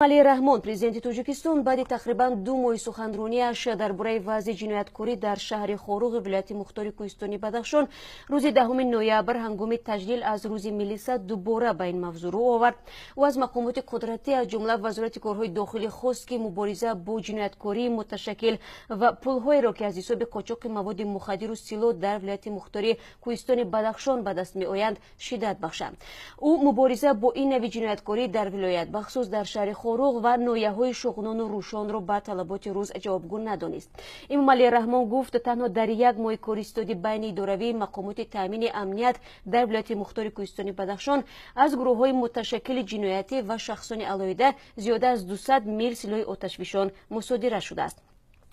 علی رحمان президенти توجیکستان بعد تقریبا 2 ماه سخنرانی‌اش درباره وضع جنایتکاری در شهر خوروغ ولایت مختار کوهستانی بدخشان روز 10 نوامبر هنگام تجلیل از روز ملی دوباره به این موضوع رو آورد و از مقامات قدرتی از جمله وزارت کارهای داخلی خواست که مبارزه با جنایتکاری متشکل و پل‌های را که از حساب قاچاق مواد مخدر و سلاح در ولایت مختار کوهستان بدخشان به دست می‌آیند شدت بخشند. او مبارزه با این نوع جنایتکاری در ولایت بخصوص در شهر خوروغ و نویه‌های شغنان و روشان را به طلبات روز جوابگو ندانست. امام علی رحمان گفت تنها در یک ماه کار ایستادی بین اداروی مقامات تامین امنیت در ولایت مختار کوهستان بدخشان از گروه‌های متشکل جنایتی و شخصان علاوه زیاده از 200 میل سلاح آتشفشان مصادره شده است.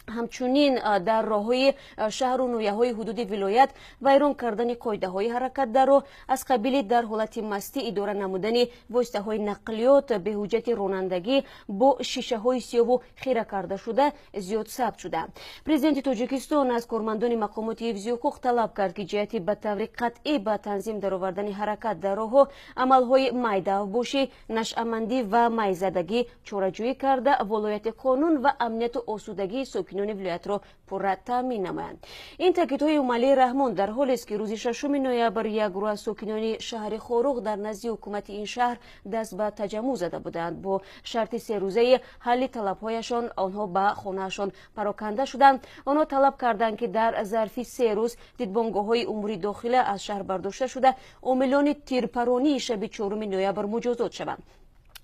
همچنین در راه‌های شهر و نویه‌های حدود ولایت ویران کردن قاعده‌های حرکت در راه از قبیل در حالت مستی اداره نمودن واسطه‌های نقلیات به حجت رانندگی با شیشه‌های سیاه و خیره کرده شده زیاد ثبت شده. پرزیدنت تاجیکستان از کارمندان مقامات حفظ حقوق طلب کرد که جهتی به طور قطعی به تنظیم درآوردن حرکت در راه‌ها عمل‌های میده باشی نشأمندی و میزدگی چاره‌جویی کرده ولایت قانون و امنیت و آسودگی ساکنان ولایت را پر تامین نمایند. این تاکیدهای امام علی رحمان در حالی است که روز 6 نوامبر یک گروه از ساکنان شهر خوروغ در نزد حکومت این شهر دست به تجمع زده بودند. با شرط 3 روزه حل طلب‌هایشان آنها به خانه‌شان پراکنده شدند. آنها طلب کردند که در ظرف 3 روز دیدبانگاه‌های امور داخلی از شهر برداشته شده عاملان تیرپرانی شب 4 نوامبر مجازات شوند.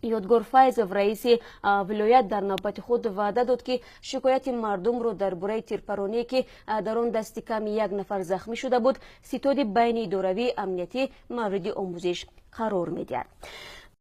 یادگار فیض رئیس ولایت در نوبت خود وعده داد که شکایت مردم را درباره تیرپرانی که در آن دست کم 1 نفر زخمی شده بود ستاد بین اداروی امنیتی مورد آموزش قرار می‌دهد.